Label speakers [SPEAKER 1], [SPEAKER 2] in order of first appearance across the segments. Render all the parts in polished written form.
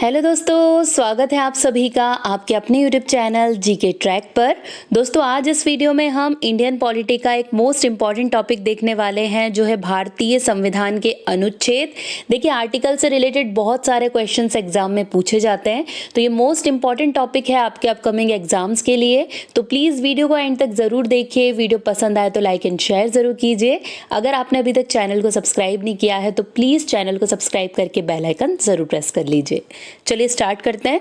[SPEAKER 1] Hello दोस्तों, स्वागत है आप सभी का आपके अपने यूट्यूब चैनल जीके ट्रैक पर। दोस्तों, आज इस वीडियो में हम इंडियन पॉलिटी का एक मोस्ट इम्पॉर्टेंट टॉपिक देखने वाले हैं, जो है भारतीय संविधान के अनुच्छेद। देखिए, आर्टिकल से रिलेटेड बहुत सारे क्वेश्चंस एग्जाम में पूछे जाते हैं, तो ये मोस्ट इम्पॉर्टेंट टॉपिक है आपके अपकमिंग एग्जाम्स के लिए। तो प्लीज़ वीडियो को एंड तक ज़रूर देखिए। वीडियो पसंद आए तो लाइक एंड शेयर ज़रूर कीजिए। अगर आपने अभी तक चैनल को सब्सक्राइब नहीं किया है तो प्लीज़ चैनल को सब्सक्राइब करके बेल आइकन ज़रूर प्रेस कर लीजिए। चलिए स्टार्ट करते हैं।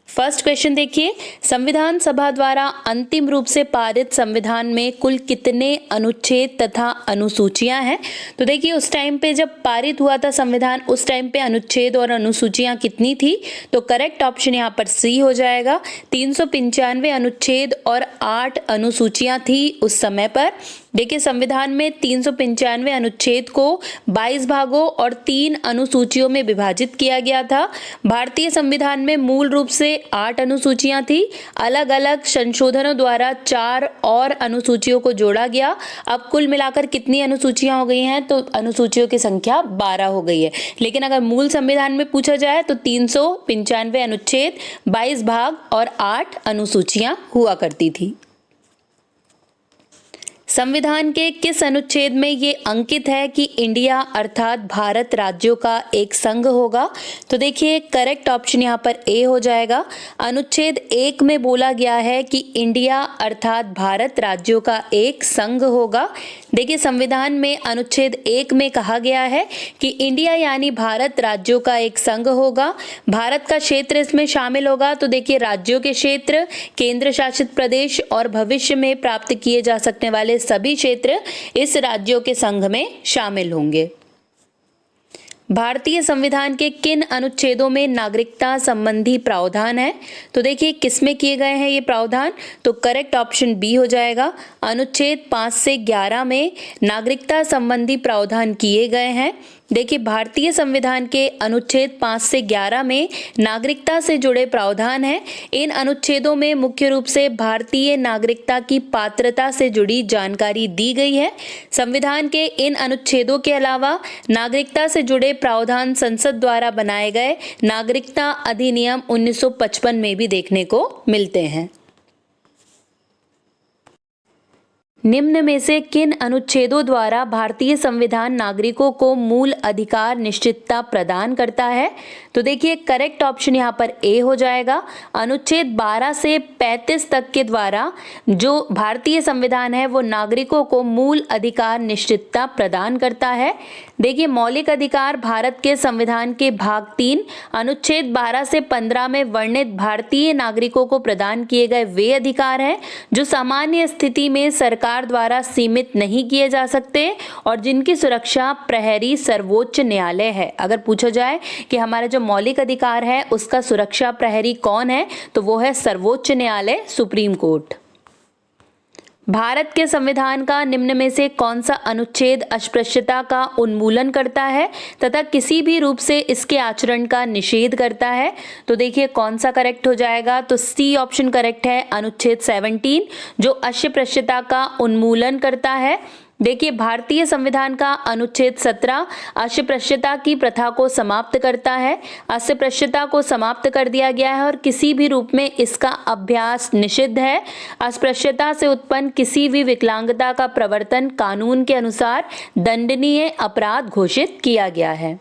[SPEAKER 1] फर्स्ट क्वेश्चन देखिए, संविधान सभा द्वारा अंतिम रूप से पारित संविधान में कुल कितने अनुच्छेद तथा अनुसूचियां हैं? तो देखिए, उस टाइम पे जब पारित हुआ था संविधान, उस टाइम पे अनुच्छेद और अनुसूचियां कितनी थी? तो करेक्ट ऑप्शन यहाँ पर सी हो जाएगा। 395 अनुच्छेद और 8 अनुसूचियां थी उस समय पर। देखिए, संविधान में 395 अनुच्छेद को 22 भागों और 3 अनुसूचियों में विभाजित किया गया था। भारतीय संविधान में मूल रूप से 8 अनुसूचियां थी। अलग अलग संशोधनों द्वारा 4 और अनुसूचियों को जोड़ा गया। अब कुल मिलाकर कितनी अनुसूचियां हो गई हैं? तो अनुसूचियों की संख्या 12 हो गई है। लेकिन अगर मूल संविधान में पूछा जाए तो 395 अनुच्छेद, 22 भाग और 8 अनुसूचियां हुआ करती थी। संविधान के किस अनुच्छेद में ये अंकित है कि इंडिया अर्थात भारत राज्यों का एक संघ होगा? तो देखिए, करेक्ट ऑप्शन यहाँ पर ए हो जाएगा। अनुच्छेद 1 में बोला गया है कि इंडिया अर्थात भारत राज्यों का एक संघ होगा। देखिए, संविधान में अनुच्छेद 1 में कहा गया है कि इंडिया यानी भारत राज्यों का एक संघ होगा। भारत का क्षेत्र इसमें शामिल होगा। तो देखिए, राज्यों के क्षेत्र, केंद्र शासित प्रदेश और भविष्य में प्राप्त किए जा सकने वाले सभी क्षेत्र इस राज्यों के संघ में शामिल होंगे। भारतीय संविधान के किन अनुच्छेदों में नागरिकता संबंधी प्रावधान है? तो देखिए, किसमें किए गए हैं ये प्रावधान? तो करेक्ट ऑप्शन बी हो जाएगा। अनुच्छेद 5 से 11 में नागरिकता संबंधी प्रावधान किए गए हैं। देखिए, भारतीय संविधान के अनुच्छेद 5 से 11 में नागरिकता से जुड़े प्रावधान हैं। इन अनुच्छेदों में मुख्य रूप से भारतीय नागरिकता की पात्रता से जुड़ी जानकारी दी गई है। संविधान के इन अनुच्छेदों के अलावा नागरिकता से जुड़े प्रावधान संसद द्वारा बनाए गए नागरिकता अधिनियम 1955 में भी देखने को मिलते हैं। निम्न में से किन अनुच्छेदों द्वारा भारतीय संविधान नागरिकों को मूल अधिकार निश्चितता प्रदान करता है? तो देखिए, करेक्ट ऑप्शन यहाँ पर ए हो जाएगा। अनुच्छेद 12 से 35 तक के द्वारा जो भारतीय संविधान है वो नागरिकों को मूल अधिकार निश्चितता प्रदान करता है। देखिए, मौलिक अधिकार भारत के संविधान के भाग 3 अनुच्छेद 12 से 15 में वर्णित भारतीय नागरिकों को प्रदान किए गए वे अधिकार हैं जो सामान्य स्थिति में सरकार द्वारा सीमित नहीं किए जा सकते और जिनकी सुरक्षा प्रहरी सर्वोच्च न्यायालय है। अगर पूछा जाए कि हमारा जो मौलिक अधिकार है उसका सुरक्षा प्रहरी कौन है, तो वो है सर्वोच्च न्यायालय, सुप्रीम कोर्ट। भारत के संविधान का निम्न में से कौन सा अनुच्छेद अस्पृश्यता का उन्मूलन करता है तथा किसी भी रूप से इसके आचरण का निषेध करता है? तो देखिए, कौन सा करेक्ट हो जाएगा? तो सी ऑप्शन करेक्ट है, अनुच्छेद 17 जो अस्पृश्यता का उन्मूलन करता है। देखिए, भारतीय संविधान का अनुच्छेद 17 अस्पृश्यता की प्रथा को समाप्त करता है। अस्पृश्यता को समाप्त कर दिया गया है और किसी भी रूप में इसका अभ्यास निषिद्ध है। अस्पृश्यता से उत्पन्न किसी भी विकलांगता का प्रवर्तन कानून के अनुसार दंडनीय अपराध घोषित किया गया है।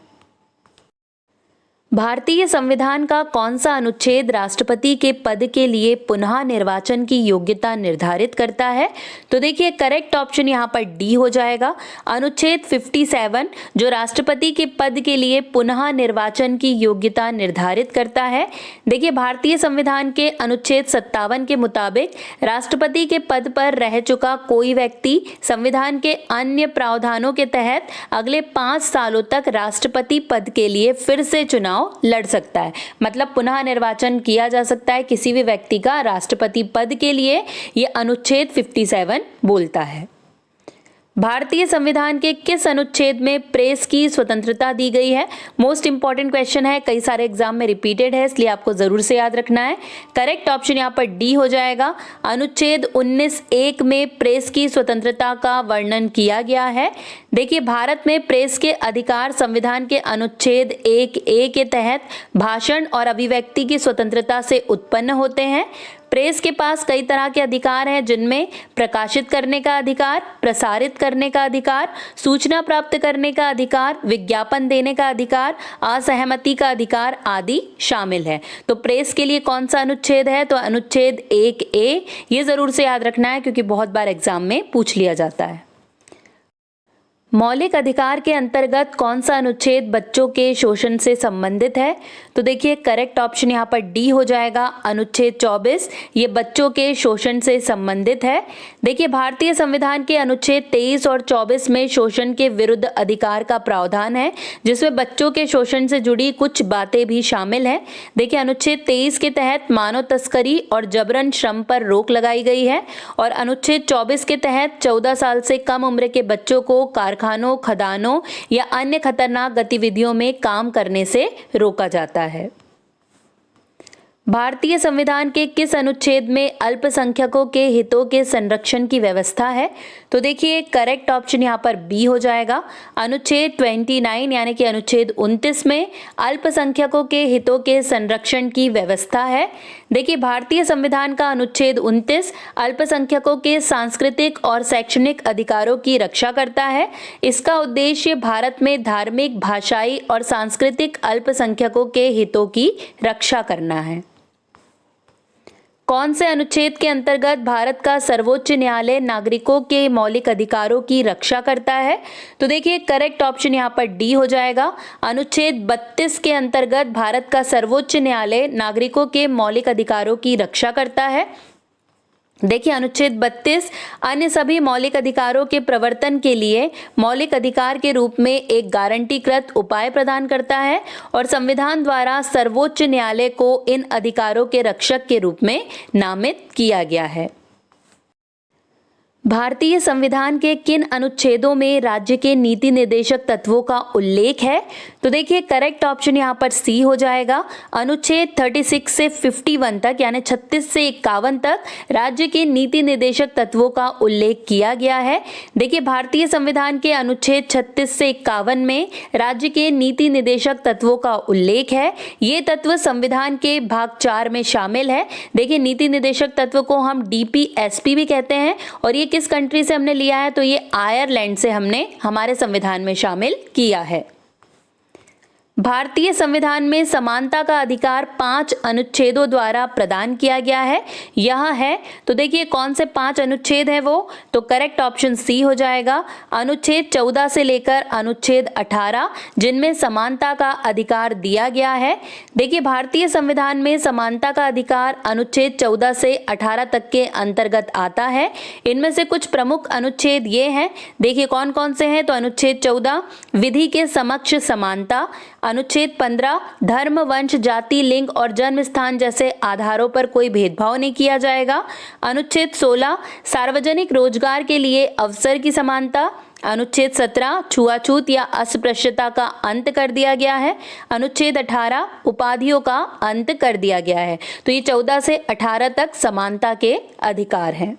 [SPEAKER 1] भारतीय संविधान का कौन सा अनुच्छेद राष्ट्रपति के पद के लिए पुनः निर्वाचन की योग्यता निर्धारित करता है? तो देखिए, करेक्ट ऑप्शन यहाँ पर डी हो जाएगा। अनुच्छेद 57 जो राष्ट्रपति के पद के लिए पुनः निर्वाचन की योग्यता निर्धारित करता है। देखिए, भारतीय संविधान के अनुच्छेद 57 के मुताबिक राष्ट्रपति के पद पर रह चुका कोई व्यक्ति संविधान के अन्य प्रावधानों के तहत अगले 5 सालों तक राष्ट्रपति पद के लिए फिर से चुनाव लड़ सकता है। मतलब पुनः निर्वाचन किया जा सकता है किसी भी व्यक्ति का राष्ट्रपति पद के लिए, यह अनुच्छेद 57 बोलता है। भारतीय संविधान के किस अनुच्छेद में प्रेस की स्वतंत्रता दी गई है? मोस्ट इंपॉर्टेंट क्वेश्चन है, कई सारे एग्जाम में रिपीटेड है, इसलिए आपको जरूर से याद रखना है। करेक्ट ऑप्शन यहाँ पर डी हो जाएगा। अनुच्छेद 19(1) में प्रेस की स्वतंत्रता का वर्णन किया गया है। देखिए, भारत में प्रेस के अधिकार संविधान के अनुच्छेद 1(a) के तहत भाषण और अभिव्यक्ति की स्वतंत्रता से उत्पन्न होते हैं। प्रेस के पास कई तरह के अधिकार हैं, जिनमें प्रकाशित करने का अधिकार, प्रसारित करने का अधिकार, सूचना प्राप्त करने का अधिकार, विज्ञापन देने का अधिकार, असहमति का अधिकार आदि शामिल है। तो प्रेस के लिए कौन सा अनुच्छेद है? तो अनुच्छेद 1(a). ये जरूर से याद रखना है, क्योंकि बहुत बार एग्जाम में पूछ लिया जाता है। मौलिक अधिकार के अंतर्गत कौन सा अनुच्छेद बच्चों के शोषण से संबंधित है? तो देखिए, करेक्ट ऑप्शन यहाँ पर डी हो जाएगा, अनुच्छेद 24। ये बच्चों के शोषण से संबंधित है। देखिए, भारतीय संविधान के अनुच्छेद 23 और 24 में शोषण के विरुद्ध अधिकार का प्रावधान है, जिसमें बच्चों के शोषण से जुड़ी कुछ बातें भी शामिल हैं। देखिए, अनुच्छेद 23 के तहत मानव तस्करी और जबरन श्रम पर रोक लगाई गई है, और अनुच्छेद 24 के तहत 14 साल से कम उम्र के बच्चों को कारखानों, खदानों या अन्य खतरनाक गतिविधियों में काम करने से रोका जाता है। भारतीय संविधान के किस अनुच्छेद में अल्पसंख्यकों के हितों के संरक्षण की व्यवस्था है? तो देखिए, करेक्ट ऑप्शन यहाँ पर बी हो जाएगा। अनुच्छेद 29 यानी कि अनुच्छेद 29 में अल्पसंख्यकों के हितों के संरक्षण की व्यवस्था है। देखिए, भारतीय संविधान का अनुच्छेद 29 अल्पसंख्यकों के सांस्कृतिक और शैक्षणिक अधिकारों की रक्षा करता है। इसका उद्देश्य भारत में धार्मिक, भाषाई और सांस्कृतिक अल्पसंख्यकों के हितों की रक्षा करना है। कौन से अनुच्छेद के अंतर्गत भारत का सर्वोच्च न्यायालय नागरिकों के मौलिक अधिकारों की रक्षा करता है? तो देखिए, करेक्ट ऑप्शन यहाँ पर डी हो जाएगा। अनुच्छेद 32 के अंतर्गत भारत का सर्वोच्च न्यायालय नागरिकों के मौलिक अधिकारों की रक्षा करता है। देखिए, अनुच्छेद 32 अन्य सभी मौलिक अधिकारों के प्रवर्तन के लिए मौलिक अधिकार के रूप में एक गारंटीकृत उपाय प्रदान करता है, और संविधान द्वारा सर्वोच्च न्यायालय को इन अधिकारों के रक्षक के रूप में नामित किया गया है। भारतीय संविधान के किन अनुच्छेदों में राज्य के नीति निर्देशक तत्वों का उल्लेख है? तो देखिए, करेक्ट ऑप्शन यहाँ पर सी हो जाएगा। अनुच्छेद 36 से 51 तक यानी 36 से 51 तक राज्य के नीति निर्देशक तत्वों का उल्लेख किया गया है। देखिए, भारतीय संविधान के अनुच्छेद 36 से 51 में राज्य के नीति निर्देशक तत्वों का उल्लेख है। ये तत्व संविधान के भाग 4 में शामिल है। देखिए, नीति निर्देशक तत्व को हम DPSP भी कहते हैं, और ये किस कंट्री से हमने लिया है? तो ये आयरलैंड से हमने हमारे संविधान में शामिल किया है। भारतीय संविधान में समानता का अधिकार 5 अनुच्छेदों द्वारा प्रदान किया गया है। यह है, तो देखिए कौन से 5 अनुच्छेद हैं वो? तो करेक्ट ऑप्शन सी हो जाएगा। अनुच्छेद 14 से लेकर अनुच्छेद 18, जिनमें समानता का अधिकार दिया गया है। देखिए, भारतीय संविधान में समानता का अधिकार अनुच्छेद 14 से 18 तक के अंतर्गत आता है। इनमें से कुछ प्रमुख अनुच्छेद ये हैं, देखिए कौन कौन से हैं। तो अनुच्छेद 14 विधि के समक्ष समानता, अनुच्छेद 15 धर्म, वंश, जाति, लिंग और जन्म स्थान जैसे आधारों पर कोई भेदभाव नहीं किया जाएगा। अनुच्छेद 16 सार्वजनिक रोजगार के लिए अवसर की समानता। अनुच्छेद 17 छुआछूत या अस्पृश्यता का अंत कर दिया गया है। अनुच्छेद 18 उपाधियों का अंत कर दिया गया है। तो ये 14 से 18 तक समानता के अधिकार हैं।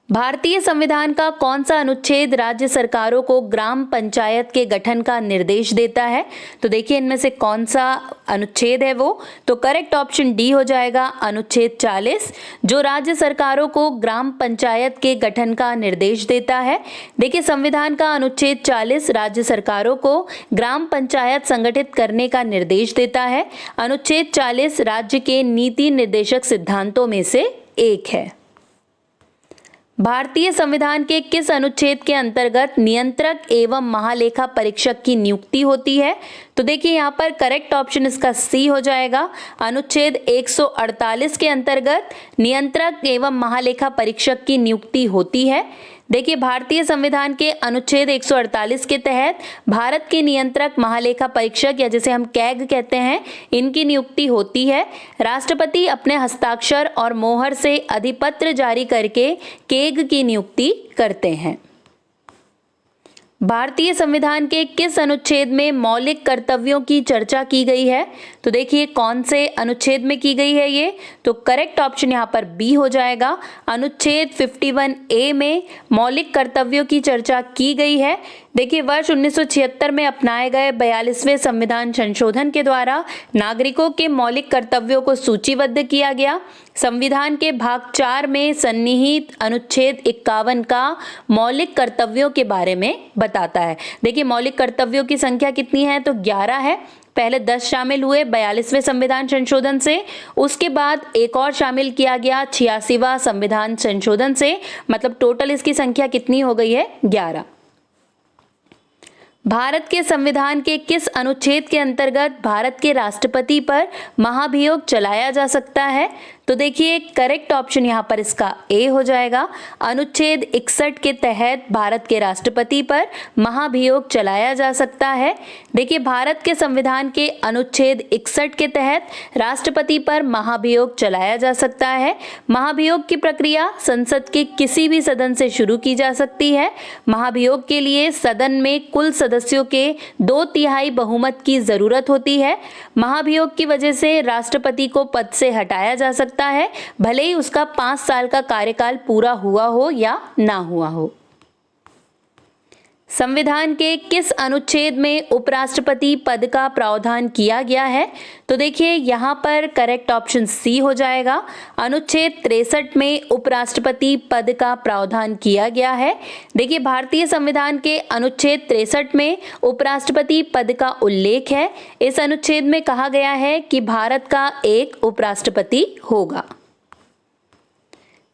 [SPEAKER 1] भारतीय संविधान का कौन सा अनुच्छेद राज्य सरकारों को ग्राम पंचायत के गठन का निर्देश देता है? तो देखिए, इनमें से कौन सा अनुच्छेद है वो? तो करेक्ट ऑप्शन डी हो जाएगा, अनुच्छेद 40, जो राज्य सरकारों को ग्राम पंचायत के गठन का निर्देश देता है। देखिए, संविधान का अनुच्छेद 40 राज्य सरकारों को ग्राम पंचायत संगठित करने का निर्देश देता है। अनुच्छेद 40 राज्य के नीति निर्देशक सिद्धांतों में से एक है। भारतीय संविधान के किस अनुच्छेद के अंतर्गत नियंत्रक एवं महालेखा परीक्षक की नियुक्ति होती है? तो देखिए, यहाँ पर करेक्ट ऑप्शन इसका सी हो जाएगा। अनुच्छेद 148 के अंतर्गत नियंत्रक एवं महालेखा परीक्षक की नियुक्ति होती है। देखिए भारतीय संविधान के अनुच्छेद 148 के तहत भारत के नियंत्रक महालेखा परीक्षक या जिसे हम कैग कहते हैं, इनकी नियुक्ति होती है। राष्ट्रपति अपने हस्ताक्षर और मोहर से अधिपत्र जारी करके कैग की नियुक्ति करते हैं। भारतीय संविधान के किस अनुच्छेद में मौलिक कर्तव्यों की चर्चा की गई है? तो देखिए कौन से अनुच्छेद में की गई है ये, तो करेक्ट ऑप्शन यहाँ पर बी हो जाएगा। अनुच्छेद 51A में मौलिक कर्तव्यों की चर्चा की गई है। देखिए वर्ष 1976 में अपनाए गए 42वें संविधान संशोधन के द्वारा नागरिकों के मौलिक कर्तव्यों को सूचीबद्ध किया गया। संविधान के भाग 4 में सन्निहित अनुच्छेद 51 का मौलिक कर्तव्यों के बारे में बताता है। देखिए मौलिक कर्तव्यों की संख्या कितनी है, तो 11 है। पहले 10 शामिल हुए 42वें संविधान संशोधन से, उसके बाद एक और शामिल किया गया 86वां संविधान संशोधन से, मतलब टोटल इसकी संख्या कितनी हो गई है, 11। भारत के संविधान के किस अनुच्छेद के अंतर्गत भारत के राष्ट्रपति पर महाभियोग चलाया जा सकता है? तो देखिए करेक्ट ऑप्शन यहाँ पर इसका ए हो जाएगा। अनुच्छेद 61 के तहत भारत के राष्ट्रपति पर महाभियोग चलाया जा सकता है। देखिए भारत के संविधान के अनुच्छेद 61 के तहत राष्ट्रपति पर महाभियोग चलाया जा सकता है। महाभियोग की प्रक्रिया संसद के किसी भी सदन से शुरू की जा सकती है। महाभियोग के लिए सदन में कुल सदस्यों के 2/3 बहुमत की जरूरत होती है। महाभियोग की वजह से राष्ट्रपति को पद से हटाया जा सकता है, भले ही उसका 5 साल का कार्यकाल पूरा हुआ हो या ना हुआ हो। संविधान के किस अनुच्छेद में उपराष्ट्रपति पद का प्रावधान किया गया है? तो देखिए यहाँ पर करेक्ट ऑप्शन सी हो जाएगा। अनुच्छेद 63 में उपराष्ट्रपति पद का प्रावधान किया गया है। देखिए भारतीय संविधान के अनुच्छेद 63 में उपराष्ट्रपति पद का उल्लेख है। इस अनुच्छेद में कहा गया है कि भारत का एक उपराष्ट्रपति होगा।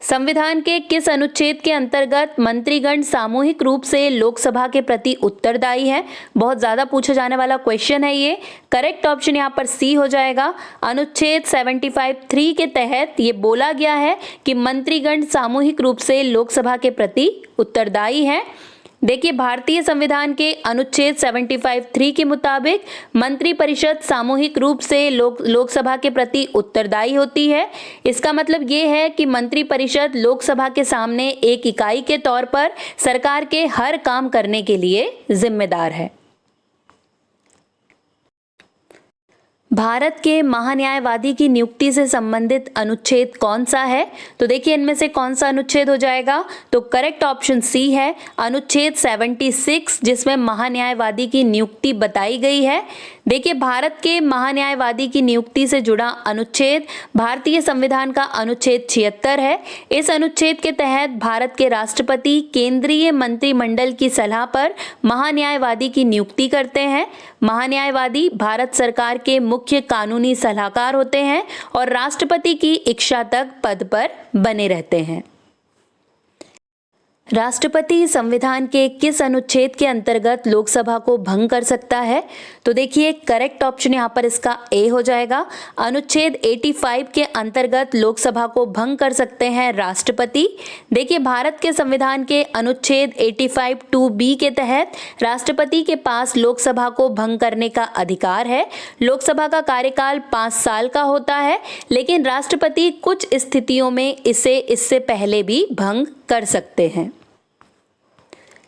[SPEAKER 1] संविधान के किस अनुच्छेद के अंतर्गत मंत्रीगण सामूहिक रूप से लोकसभा के प्रति उत्तरदायी है? बहुत ज्यादा पूछा जाने वाला क्वेश्चन है ये। करेक्ट ऑप्शन यहाँ पर सी हो जाएगा। अनुच्छेद 75(3) के तहत ये बोला गया है कि मंत्रीगण सामूहिक रूप से लोकसभा के प्रति उत्तरदायी है। देखिए भारतीय संविधान के अनुच्छेद 75(3) के मुताबिक मंत्रिपरिषद सामूहिक रूप से लोकसभा के प्रति उत्तरदायी होती है। इसका मतलब ये है कि मंत्रिपरिषद लोकसभा के सामने एक इकाई के तौर पर सरकार के हर काम करने के लिए जिम्मेदार है। भारत के महान्यायवादी की नियुक्ति से संबंधित अनुच्छेद कौन सा है? तो देखिए इनमें से कौन सा अनुच्छेद हो जाएगा, तो करेक्ट ऑप्शन सी है अनुच्छेद 76, जिसमें महान्यायवादी की नियुक्ति बताई गई है। देखिए भारत के महान्यायवादी की नियुक्ति से जुड़ा अनुच्छेद भारतीय संविधान का अनुच्छेद 76 है। इस अनुच्छेद के तहत भारत के राष्ट्रपति केंद्रीय मंत्रिमंडल की सलाह पर महान्यायवादी की नियुक्ति करते हैं। महान्यायवादी भारत सरकार के मुख्य कानूनी सलाहकार होते हैं और राष्ट्रपति की इच्छा तक पद पर बने रहते हैं। राष्ट्रपति संविधान के किस अनुच्छेद के अंतर्गत लोकसभा को भंग कर सकता है? तो देखिए करेक्ट ऑप्शन यहाँ पर इसका ए हो जाएगा। अनुच्छेद 85 के अंतर्गत लोकसभा को भंग कर सकते हैं राष्ट्रपति। देखिए भारत के संविधान के अनुच्छेद 85(2)(b) के तहत राष्ट्रपति के पास लोकसभा को भंग करने का अधिकार है। लोकसभा का कार्यकाल 5 साल का होता है, लेकिन राष्ट्रपति कुछ स्थितियों में इसे इससे पहले भी भंग कर सकते हैं।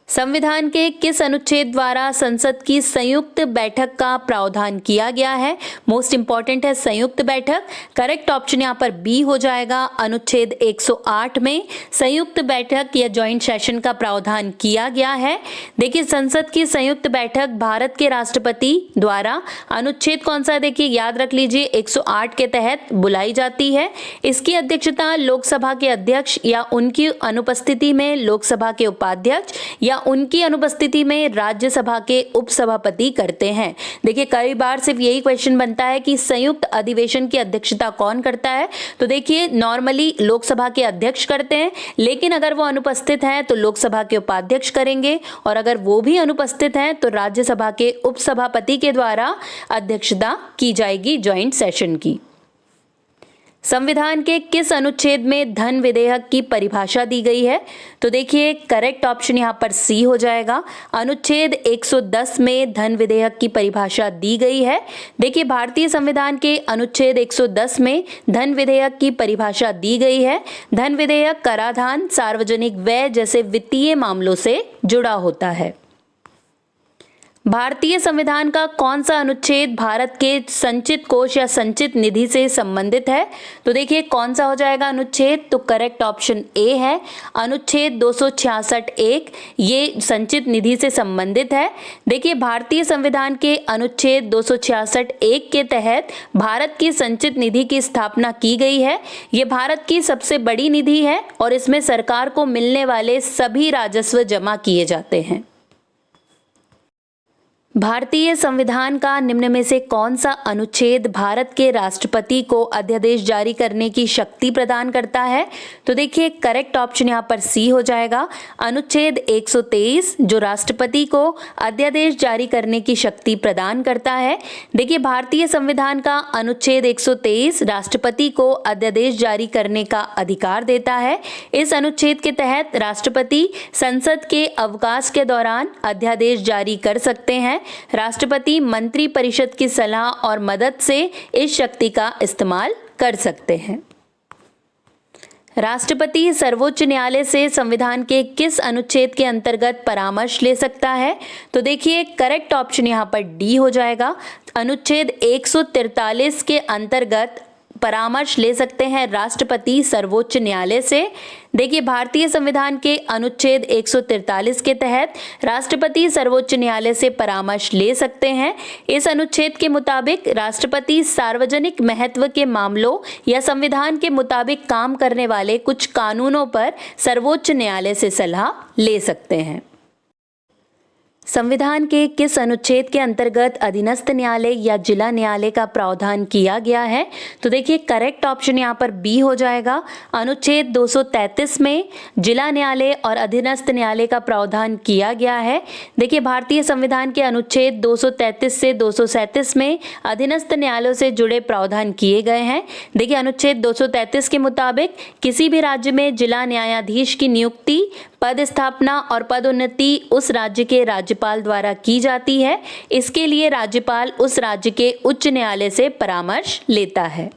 [SPEAKER 1] संविधान के किस अनुच्छेद द्वारा संसद की संयुक्त बैठक का प्रावधान किया गया है? मोस्ट इंपॉर्टेंट है संयुक्त बैठक। करेक्ट ऑप्शन यहाँ पर बी हो जाएगा। अनुच्छेद 108 में संयुक्त बैठक या जॉइंट सेशन का प्रावधान किया गया है। देखिए संसद की संयुक्त बैठक भारत के राष्ट्रपति द्वारा अनुच्छेद कौन सा, देखिए याद रख लीजिए 108 के तहत बुलाई जाती है। इसकी अध्यक्षता लोकसभा के अध्यक्ष या उनकी अनुपस्थिति में लोकसभा के उपाध्यक्ष या उनकी अनुपस्थिति में राज्यसभा के उपसभापति करते हैं। देखिए कई बार सिर्फ यही क्वेश्चन बनता है कि संयुक्त अधिवेशन की अध्यक्षता कौन करता है, तो देखिए नॉर्मली लोकसभा के अध्यक्ष करते हैं, लेकिन अगर वो अनुपस्थित हैं तो लोकसभा के उपाध्यक्ष करेंगे, और अगर वो भी अनुपस्थित हैं तो राज्यसभा के उपसभापति के द्वारा अध्यक्षता की जाएगी ज्वाइंट सेशन की। संविधान के किस अनुच्छेद में धन विधेयक की परिभाषा दी गई है? तो देखिए करेक्ट ऑप्शन यहाँ पर सी हो जाएगा। अनुच्छेद 110 में धन विधेयक की परिभाषा दी गई है। देखिए भारतीय संविधान के अनुच्छेद 110 में धन विधेयक की परिभाषा दी गई है। धन विधेयक कराधान, सार्वजनिक व्यय जैसे वित्तीय मामलों से जुड़ा होता है। भारतीय संविधान का कौन सा अनुच्छेद भारत के संचित कोष या संचित निधि से संबंधित है? तो देखिए कौन सा हो जाएगा अनुच्छेद? तो करेक्ट ऑप्शन ए है, अनुच्छेद 266(1) ये संचित निधि से संबंधित है। देखिए भारतीय संविधान के अनुच्छेद 266(1) के तहत भारत की संचित निधि की स्थापना की गई है। ये भारत की सबसे बड़ी निधि है और इसमें सरकार को मिलने वाले सभी राजस्व जमा किए जाते हैं। भारतीय संविधान का निम्न में से कौन सा अनुच्छेद भारत के राष्ट्रपति को अध्यादेश जारी करने की शक्ति प्रदान करता है? तो देखिए करेक्ट ऑप्शन यहाँ पर सी हो जाएगा। अनुच्छेद 123 जो राष्ट्रपति को अध्यादेश जारी करने की शक्ति प्रदान करता है। देखिए भारतीय संविधान का अनुच्छेद 123 राष्ट्रपति को अध्यादेश जारी करने का अधिकार देता है। इस अनुच्छेद के तहत राष्ट्रपति संसद के अवकाश के दौरान अध्यादेश जारी कर सकते हैं। राष्ट्रपति मंत्री परिषद की सलाह और मदद से इस शक्ति का इस्तेमाल कर सकते हैं। राष्ट्रपति सर्वोच्च न्यायालय से संविधान के किस अनुच्छेद के अंतर्गत परामर्श ले सकता है? तो देखिए करेक्ट ऑप्शन यहाँ पर डी हो जाएगा। अनुच्छेद 143 के अंतर्गत परामर्श ले सकते हैं राष्ट्रपति सर्वोच्च न्यायालय से। देखिए भारतीय संविधान के अनुच्छेद 143 के तहत राष्ट्रपति सर्वोच्च न्यायालय से परामर्श ले सकते हैं। इस अनुच्छेद के मुताबिक राष्ट्रपति सार्वजनिक महत्व के मामलों या संविधान के मुताबिक काम करने वाले कुछ कानूनों पर सर्वोच्च न्यायालय से सलाह ले सकते हैं। संविधान के किस अनुच्छेद के अंतर्गत अधीनस्थ न्यायालय या जिला न्यायालय का प्रावधान किया गया है? तो देखिए करेक्ट ऑप्शन यहाँ पर बी हो जाएगा। अनुच्छेद 233 में जिला न्यायालय और अधीनस्थ न्यायालय का प्रावधान किया गया है। देखिए भारतीय संविधान के अनुच्छेद 233 से 237 में अधीनस्थ न्यायालयों से जुड़े प्रावधान किए गए हैं। देखिए अनुच्छेद 233 के मुताबिक किसी भी राज्य में जिला न्यायाधीश की नियुक्ति, पद स्थापना और पदोन्नति उस राज्य के राज्यपाल द्वारा की जाती है। इसके लिए राज्यपाल उस राज्य के उच्च न्यायालय से परामर्श लेता है।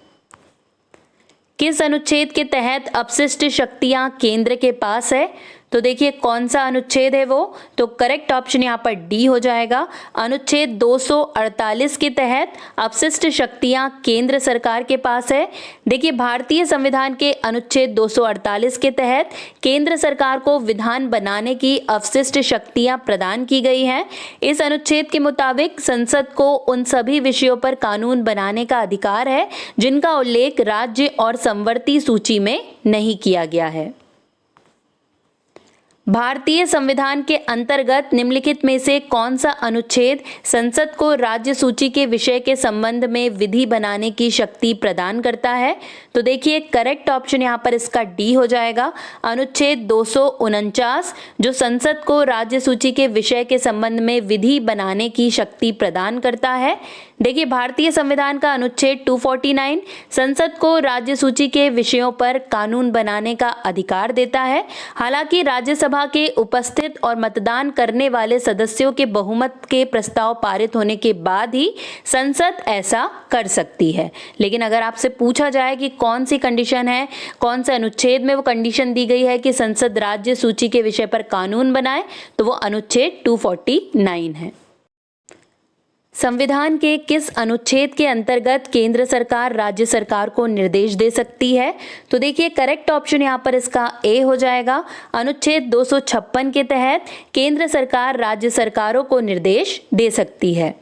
[SPEAKER 1] किस अनुच्छेद के तहत अपशिष्ट शक्तियां केंद्र के पास है? तो देखिए कौन सा अनुच्छेद है वो? तो करेक्ट ऑप्शन यहाँ पर डी हो जाएगा। अनुच्छेद 248 के तहत अपशिष्ट शक्तियां केंद्र सरकार के पास है। देखिए भारतीय संविधान के अनुच्छेद 248 के तहत केंद्र सरकार को विधान बनाने की अवशिष्ट शक्तियां प्रदान की गई हैं। इस अनुच्छेद के मुताबिक संसद को उन सभी विषयों पर कानून बनाने का अधिकार है जिनका उल्लेख राज्य और समवर्ती सूची में नहीं किया गया है। भारतीय संविधान के अंतर्गत निम्नलिखित में से कौन सा अनुच्छेद संसद को राज्य सूची के विषय के संबंध में विधि बनाने की शक्ति प्रदान करता है? तो देखिए करेक्ट ऑप्शन यहाँ पर इसका डी हो जाएगा। अनुच्छेद 249 जो संसद को राज्य सूची के विषय के संबंध में विधि बनाने की शक्ति प्रदान करता है। देखिए भारतीय संविधान का अनुच्छेद 249 संसद को राज्य सूची के विषयों पर कानून बनाने का अधिकार देता है। हालांकि राज्यसभा के उपस्थित और मतदान करने वाले सदस्यों के बहुमत के प्रस्ताव पारित होने के बाद ही संसद ऐसा कर सकती है। लेकिन अगर आपसे पूछा जाए कि कौन सी कंडीशन है, कौन से अनुच्छेद में वो कंडीशन दी गई है कि संसद राज्य सूची के विषय पर कानून बनाए, तो वो अनुच्छेद 249 है। संविधान के किस अनुच्छेद के अंतर्गत केंद्र सरकार राज्य सरकार को निर्देश दे सकती है? तो देखिए करेक्ट ऑप्शन यहाँ पर इसका ए हो जाएगा। अनुच्छेद 256 के तहत केंद्र सरकार राज्य सरकारों को निर्देश दे सकती है।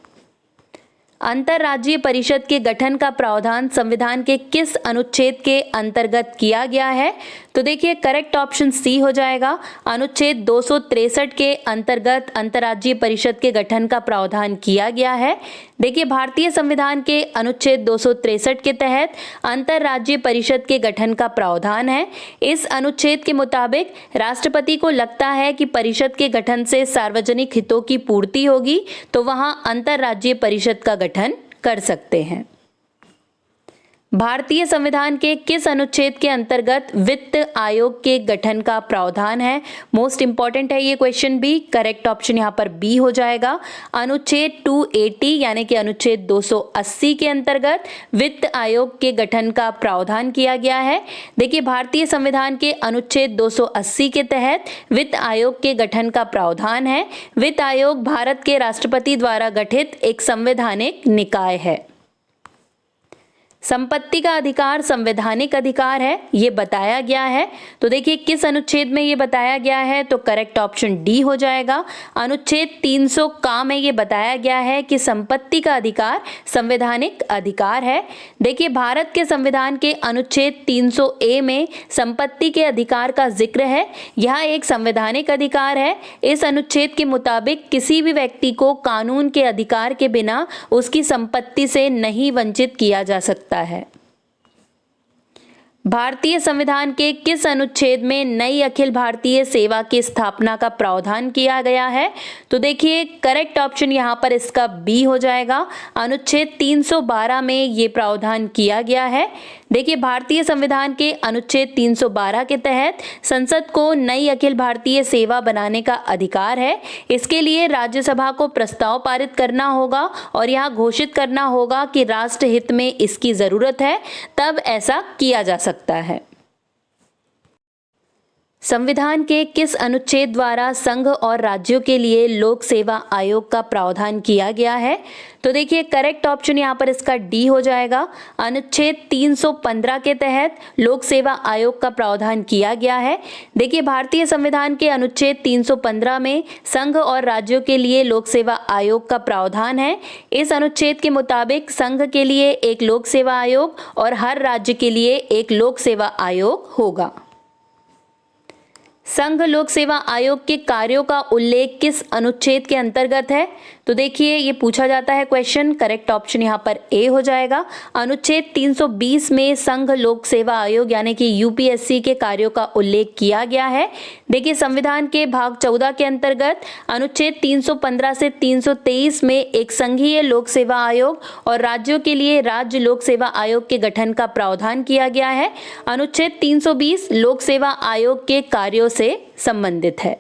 [SPEAKER 1] अंतर्राज्यीय परिषद के गठन का प्रावधान संविधान के किस अनुच्छेद के अंतर्गत किया गया है? तो देखिए करेक्ट ऑप्शन सी हो जाएगा। अनुच्छेद 263 के अंतर्गत अंतर्राज्यीय परिषद के गठन का प्रावधान किया गया है। देखिए भारतीय संविधान के अनुच्छेद 263 के तहत अंतर्राज्यीय परिषद के गठन का प्रावधान है। इस अनुच्छेद के मुताबिक राष्ट्रपति को लगता है कि परिषद के गठन से सार्वजनिक हितों की पूर्ति होगी तो वहां अंतर्राज्यीय परिषद का गठन कर सकते हैं। भारतीय संविधान के किस अनुच्छेद के अंतर्गत वित्त आयोग के गठन का प्रावधान है? मोस्ट इंपॉर्टेंट है ये क्वेश्चन भी। करेक्ट ऑप्शन यहाँ पर बी हो जाएगा। अनुच्छेद 280 यानी कि अनुच्छेद 280 के अंतर्गत वित्त आयोग के गठन का प्रावधान किया गया है। देखिए, भारतीय संविधान के अनुच्छेद 280 के तहत वित्त आयोग के गठन का प्रावधान है। वित्त आयोग भारत के राष्ट्रपति द्वारा गठित एक संवैधानिक निकाय है। संपत्ति का अधिकार संवैधानिक अधिकार है, ये बताया गया है। तो देखिए, किस अनुच्छेद में ये बताया गया है? तो करेक्ट ऑप्शन डी हो जाएगा। अनुच्छेद 300 का में ये बताया गया है कि संपत्ति का अधिकार संवैधानिक अधिकार है। देखिए, भारत के संविधान के अनुच्छेद 300 ए में संपत्ति के अधिकार का जिक्र है। यह एक संवैधानिक अधिकार है। इस अनुच्छेद के मुताबिक किसी भी व्यक्ति को कानून के अधिकार के बिना उसकी संपत्ति से नहीं वंचित किया जा सकता है। भारतीय संविधान के किस अनुच्छेद में नई अखिल भारतीय सेवा की स्थापना का प्रावधान किया गया है? तो देखिए, करेक्ट ऑप्शन यहां पर इसका बी हो जाएगा। अनुच्छेद 312 में ये प्रावधान किया गया है। देखिए, भारतीय संविधान के अनुच्छेद 312 के तहत संसद को नई अखिल भारतीय सेवा बनाने का अधिकार है। इसके लिए राज्यसभा को प्रस्ताव पारित करना होगा और यह घोषित करना होगा कि राष्ट्र हित में इसकी जरूरत है, तब ऐसा किया जा सकता है। संविधान के किस अनुच्छेद द्वारा संघ और राज्यों के लिए लोक सेवा आयोग का प्रावधान किया गया है? तो देखिए, करेक्ट ऑप्शन यहाँ पर इसका डी हो जाएगा। अनुच्छेद 315 के तहत लोक सेवा आयोग का प्रावधान किया गया है। देखिए, भारतीय संविधान के अनुच्छेद 315 में संघ और राज्यों के लिए लोक सेवा आयोग का प्रावधान है। इस अनुच्छेद के मुताबिक संघ के लिए एक लोक सेवा आयोग और हर राज्य के लिए एक लोक सेवा आयोग होगा। संघ लोक सेवा आयोग के कार्यों का उल्लेख किस अनुच्छेद के अंतर्गत है? तो देखिए, ये पूछा जाता है क्वेश्चन। करेक्ट ऑप्शन यहाँ पर ए हो जाएगा। अनुच्छेद 320 में संघ लोक सेवा आयोग यानी कि यूपीएससी के कार्यों का उल्लेख किया गया है। देखिए, संविधान के भाग 14 के अंतर्गत अनुच्छेद 315 से 323 में एक संघीय लोक सेवा आयोग और राज्यों के लिए राज्य लोक सेवा आयोग के गठन का प्रावधान किया गया है। अनुच्छेद 320 लोक सेवा आयोग के कार्यों से संबंधित है।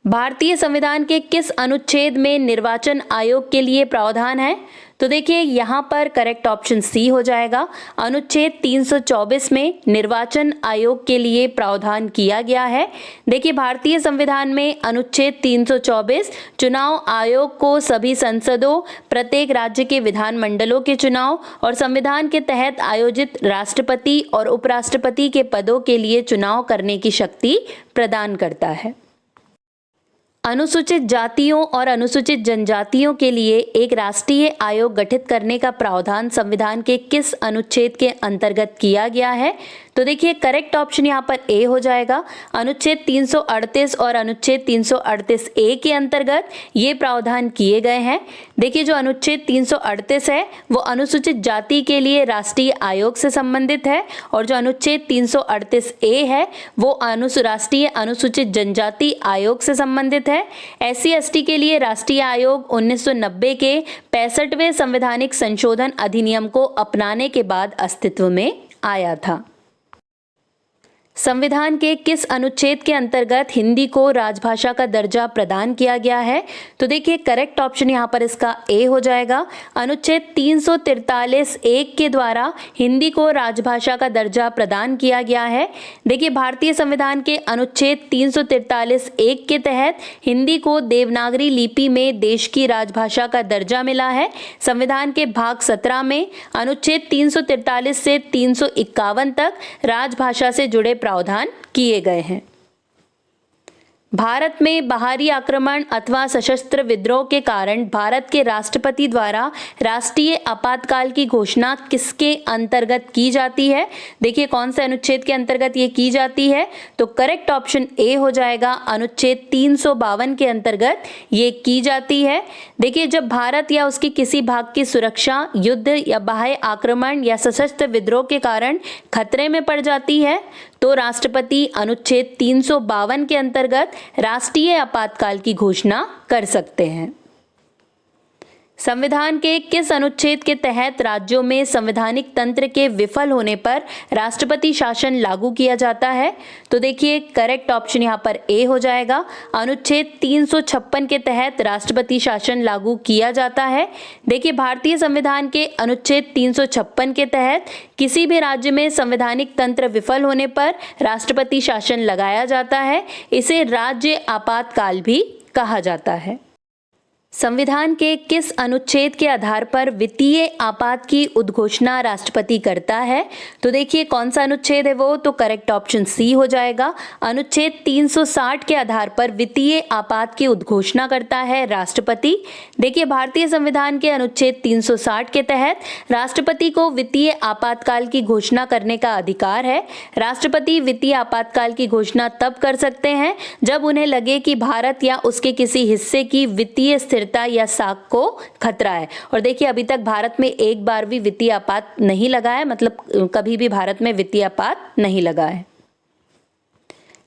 [SPEAKER 1] भारतीय संविधान के किस अनुच्छेद में निर्वाचन आयोग के लिए प्रावधान है? तो देखिए, यहाँ पर करेक्ट ऑप्शन सी हो जाएगा। अनुच्छेद 324 में निर्वाचन आयोग के लिए प्रावधान किया गया है। देखिए, भारतीय संविधान में अनुच्छेद 324 चुनाव आयोग को सभी संसदों, प्रत्येक राज्य के विधानमंडलों के चुनाव और संविधान के तहत आयोजित राष्ट्रपति और उपराष्ट्रपति के पदों के लिए चुनाव करने की शक्ति प्रदान करता है। अनुसूचित जातियों और अनुसूचित जनजातियों के लिए एक राष्ट्रीय आयोग गठित करने का प्रावधान संविधान के किस अनुच्छेद के अंतर्गत किया गया है? तो देखिए, करेक्ट ऑप्शन यहाँ पर ए हो जाएगा। अनुच्छेद 338 और अनुच्छेद 338 ए के अंतर्गत ये प्रावधान किए गए हैं। देखिए, जो अनुच्छेद 338 है वो अनुसूचित जाति के लिए राष्ट्रीय आयोग से संबंधित है और जो अनुच्छेद 338 ए है वो राष्ट्रीय अनुसूचित जनजाति आयोग से संबंधित है। SC/ST के लिए राष्ट्रीय आयोग 1990 के 65वें संवैधानिक संशोधन अधिनियम को अपनाने के बाद अस्तित्व में आया था। संविधान के किस अनुच्छेद के अंतर्गत हिंदी को राजभाषा का दर्जा प्रदान किया गया है? तो देखिए, करेक्ट ऑप्शन यहाँ पर इसका ए हो जाएगा। अनुच्छेद 343 एक के द्वारा हिंदी को राजभाषा का दर्जा प्रदान किया गया है। देखिए, भारतीय संविधान के अनुच्छेद 343 एक के तहत हिंदी को देवनागरी लिपि में देश की राजभाषा का दर्जा मिला है। संविधान के भाग 17 में अनुच्छेद 343 से 351 तक राजभाषा से जुड़े प्रावधान किए गए हैं। भारत में बाहरी आक्रमण अथवा सशस्त्र विद्रोह के कारण भारत के राष्ट्रपति द्वारा राष्ट्रीय आपातकाल की घोषणा किसके अंतर्गत की जाती है? देखिए, कौन से अनुच्छेद के अंतर्गत ये की जाती है? तो करेक्ट ऑप्शन ए हो जाएगा। अनुच्छेद 352 के अंतर्गत ये की जाती है। देखिए, जब भारत या उसके किसी भाग की सुरक्षा युद्ध या बाह्य आक्रमण या सशस्त्र विद्रोह के कारण खतरे में पड़ जाती है तो राष्ट्रपति अनुच्छेद 352 के अंतर्गत राष्ट्रीय आपातकाल की घोषणा कर सकते हैं। संविधान के किस अनुच्छेद के तहत राज्यों में संवैधानिक तंत्र के विफल होने पर राष्ट्रपति शासन लागू किया जाता है? तो देखिए करेक्ट ऑप्शन यहाँ पर ए हो जाएगा। अनुच्छेद 356 के तहत राष्ट्रपति शासन लागू किया जाता है। देखिए भारतीय संविधान के अनुच्छेद 356 के तहत किसी भी राज्य में संवैधानिक तंत्र विफल होने पर राष्ट्रपति शासन लगाया जाता है। इसे राज्य आपातकाल भी कहा जाता है। संविधान के किस अनुच्छेद के आधार पर वित्तीय आपात की उद्घोषणा राष्ट्रपति करता है? तो देखिए कौन सा अनुच्छेद है वो, तो करेक्ट ऑप्शन सी हो जाएगा। अनुच्छेद 360 के आधार पर वित्तीय आपात की उद्घोषणा करता है राष्ट्रपति। देखिए भारतीय संविधान के अनुच्छेद 360 के तहत राष्ट्रपति को वित्तीय आपातकाल की घोषणा करने का अधिकार है। राष्ट्रपति वित्तीय आपातकाल की घोषणा तब कर सकते हैं जब उन्हें लगे कि भारत या उसके किसी हिस्से की वित्तीय स्थिरता या साख को खतरा है। और देखिए अभी तक भारत में एक बार भी वित्तीय आपात नहीं लगा है, मतलब कभी भी भारत में वित्तीय आपात नहीं लगा है।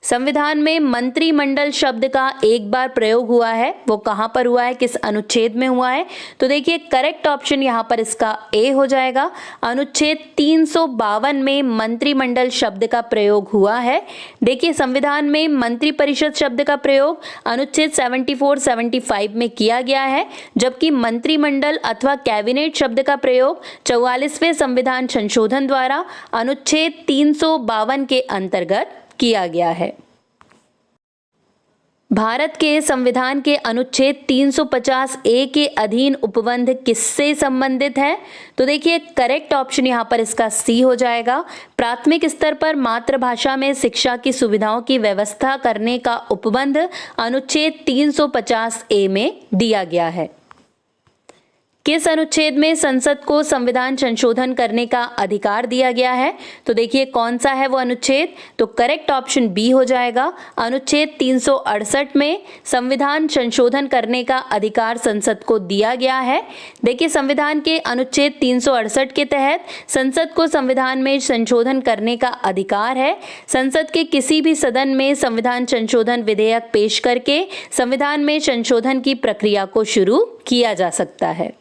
[SPEAKER 1] संविधान में मंत्रिमंडल शब्द का एक बार प्रयोग हुआ है, वो कहां पर हुआ है, किस अनुच्छेद में हुआ है? तो देखिए करेक्ट ऑप्शन यहां पर इसका ए हो जाएगा। अनुच्छेद 352 में मंत्रिमंडल शब्द का प्रयोग हुआ है। देखिए संविधान में मंत्रिपरिषद शब्द का प्रयोग अनुच्छेद 74-75 में किया गया है, जबकि मंत्रिमंडल अथवा कैबिनेट शब्द का प्रयोग 44वें संविधान संशोधन द्वारा अनुच्छेद 352 के अंतर्गत किया गया है। भारत के संविधान के अनुच्छेद 350 ए के अधीन उपबंध किससे संबंधित है? तो देखिए करेक्ट ऑप्शन यहाँ पर इसका सी हो जाएगा। प्राथमिक स्तर पर मातृभाषा में शिक्षा की सुविधाओं की व्यवस्था करने का उपबंध अनुच्छेद 350 ए में दिया गया है। किस अनुच्छेद में संसद को संविधान संशोधन करने का अधिकार दिया गया है? तो देखिए कौन सा है वो अनुच्छेद, तो करेक्ट ऑप्शन बी हो जाएगा। अनुच्छेद 368 में संविधान संशोधन करने का अधिकार संसद को दिया गया है। देखिए संविधान के अनुच्छेद 368 के तहत संसद को संविधान में संशोधन करने का अधिकार है। संसद के किसी भी सदन में संविधान संशोधन विधेयक पेश करके संविधान में संशोधन की प्रक्रिया को शुरू किया जा सकता है।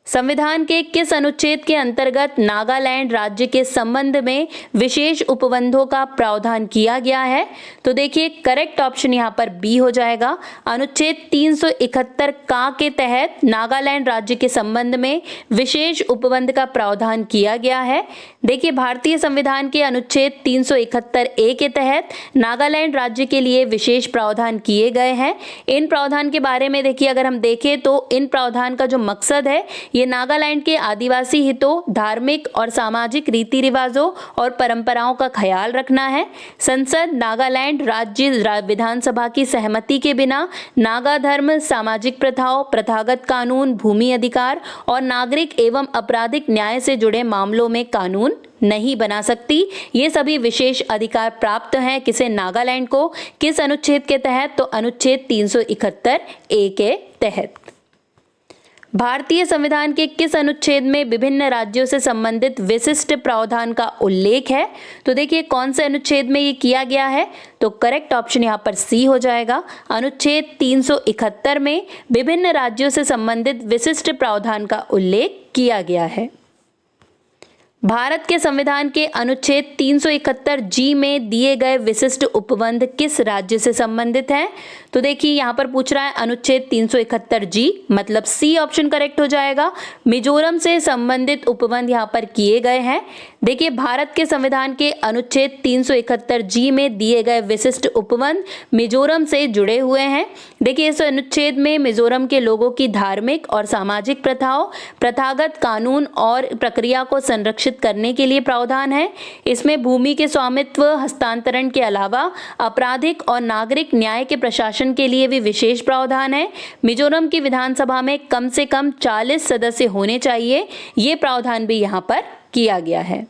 [SPEAKER 1] संविधान के किस अनुच्छेद के अंतर्गत नागालैंड राज्य के संबंध में विशेष उपबंधों का प्रावधान किया गया है? तो देखिए करेक्ट ऑप्शन यहाँ पर बी हो जाएगा। अनुच्छेद 371 का के तहत नागालैंड राज्य के संबंध में विशेष उपबंध का प्रावधान किया गया है। देखिए भारतीय संविधान के अनुच्छेद 371 ए के तहत नागालैंड राज्य के लिए विशेष प्रावधान किए गए हैं। इन प्रावधान के बारे में देखिए अगर हम देखें तो इन प्रावधान का जो मकसद है ये नागालैंड के आदिवासी हितों, धार्मिक और सामाजिक रीति रिवाजों और परंपराओं का ख्याल रखना है। संसद नागालैंड राज्य विधानसभा की सहमति के बिना नागा धर्म, सामाजिक प्रथाओं, प्रथागत कानून, भूमि अधिकार और नागरिक एवं आपराधिक न्याय से जुड़े मामलों में कानून नहीं बना सकती। ये सभी विशेष अधिकार प्राप्त हैं किसे, नागालैंड को। किस अनुच्छेद के तहत? तो अनुच्छेद 371 ए के तहत। भारतीय संविधान के किस अनुच्छेद में विभिन्न राज्यों से संबंधित विशिष्ट प्रावधान का उल्लेख है? तो देखिए कौन से अनुच्छेद में ये किया गया है, तो करेक्ट ऑप्शन यहाँ पर सी हो जाएगा। अनुच्छेद 371 में विभिन्न राज्यों से संबंधित विशिष्ट प्रावधान का उल्लेख किया गया है। भारत के संविधान के अनुच्छेद 371 जी में दिए गए विशिष्ट उपबंध किस राज्य से संबंधित हैं? तो देखिए यहाँ पर पूछ रहा है अनुच्छेद 371 जी, मतलब सी ऑप्शन करेक्ट हो जाएगा। मिजोरम से संबंधित उपबंध यहाँ पर किए गए हैं। देखिए भारत के संविधान के अनुच्छेद 371 जी में दिए गए विशिष्ट उपबंध मिजोरम से जुड़े हुए हैं। देखिए इस अनुच्छेद में मिजोरम के लोगों की धार्मिक और सामाजिक प्रथाओं, प्रथागत कानून और प्रक्रिया को संरक्षित करने के लिए प्रावधान है। इसमें भूमि के स्वामित्व हस्तांतरण के अलावा आपराधिक और नागरिक न्याय के प्रशासन के लिए भी विशेष प्रावधान है। मिजोरम की विधानसभा में कम से कम 40 सदस्य होने चाहिए, ये प्रावधान भी यहाँ पर किया गया है।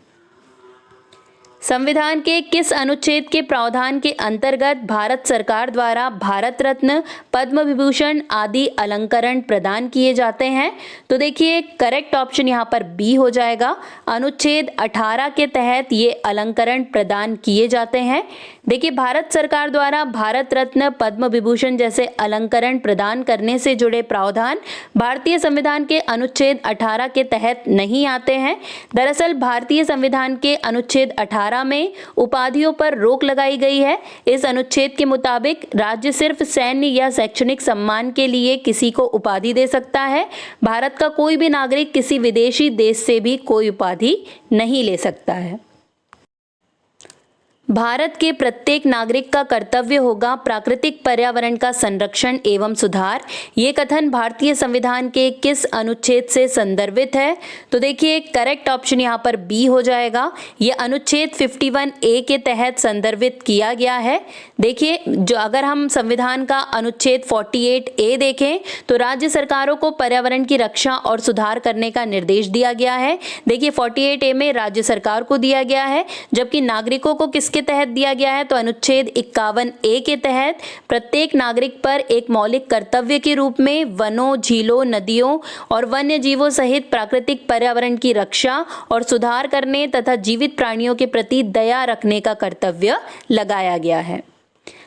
[SPEAKER 1] संविधान के किस अनुच्छेद के प्रावधान के अंतर्गत भारत सरकार द्वारा भारत रत्न, पद्म विभूषण आदि अलंकरण प्रदान किए जाते हैं? तो देखिए करेक्ट ऑप्शन यहाँ पर बी हो जाएगा। अनुच्छेद 18 के तहत ये अलंकरण प्रदान किए जाते हैं। देखिए भारत सरकार द्वारा भारत रत्न, पद्म विभूषण जैसे अलंकरण प्रदान करने से जुड़े प्रावधान भारतीय संविधान के अनुच्छेद 18 के तहत नहीं आते हैं। दरअसल भारतीय संविधान के अनुच्छेद 18 में उपाधियों पर रोक लगाई गई है। इस अनुच्छेद के मुताबिक राज्य सिर्फ सैन्य या शैक्षणिक सम्मान के लिए किसी को उपाधि दे सकता है। भारत का कोई भी नागरिक किसी विदेशी देश से भी कोई उपाधि नहीं ले सकता है। भारत के प्रत्येक नागरिक का कर्तव्य होगा प्राकृतिक पर्यावरण का संरक्षण एवं सुधार। ये कथन भारतीय संविधान के किस अनुच्छेद से संदर्भित है? तो देखिए करेक्ट ऑप्शन यहाँ पर बी हो जाएगा। ये अनुच्छेद 51A के तहत संदर्भित किया गया है। देखिए जो अगर हम संविधान का अनुच्छेद 48A देखें तो राज्य सरकारों को पर्यावरण की रक्षा और सुधार करने का निर्देश दिया गया है। देखिए 48A में राज्य सरकार को दिया गया है, जबकि नागरिकों को किसके तहत दिया गया है? तो अनुच्छेद 51A के तहत प्रत्येक नागरिक पर एक मौलिक कर्तव्य के रूप में वनों, झीलों, नदियों और वन्य जीवों सहित प्राकृतिक पर्यावरण की रक्षा और सुधार करने तथा जीवित प्राणियों के प्रति दया रखने का कर्तव्य लगाया गया है।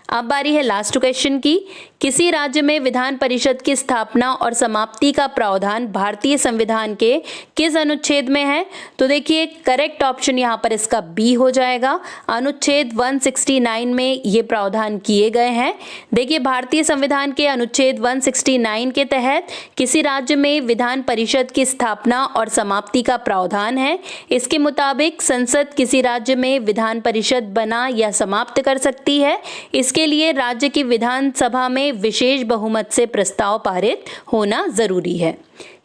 [SPEAKER 1] अब बारी है लास्ट क्वेश्चन की। किसी राज्य में विधान परिषद की स्थापना और समाप्ति का प्रावधान भारतीय संविधान के किस अनुच्छेद में है? तो देखिए करेक्ट ऑप्शन यहाँ पर इसका बी हो जाएगा। अनुच्छेद 169 में ये प्रावधान किए गए हैं। देखिए भारतीय संविधान के अनुच्छेद 169 के तहत किसी राज्य में विधान परिषद की स्थापना और समाप्ति का प्रावधान है। इसके मुताबिक संसद किसी राज्य में विधान परिषद बना या समाप्त कर सकती है। इसके लिए राज्य की विधानसभा में विशेष बहुमत से प्रस्ताव पारित होना जरूरी है।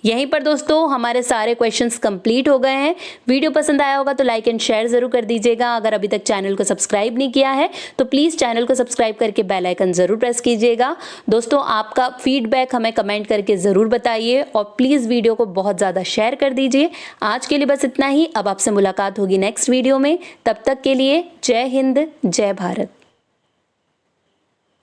[SPEAKER 1] यहीं पर दोस्तों हमारे सारे क्वेश्चंस कंप्लीट हो गए हैं। वीडियो पसंद आया होगा तो लाइक एंड शेयर जरूर कर दीजिएगा। अगर अभी तक चैनल को सब्सक्राइब नहीं किया है तो प्लीज़ चैनल को सब्सक्राइब करके बेल आइकन जरूर प्रेस कीजिएगा। दोस्तों आपका फीडबैक हमें कमेंट करके ज़रूर बताइए और प्लीज़ वीडियो को बहुत ज़्यादा शेयर कर दीजिए। आज के लिए बस इतना ही। अब आपसे मुलाकात होगी नेक्स्ट वीडियो में। तब तक के लिए जय हिंद, जय भारत।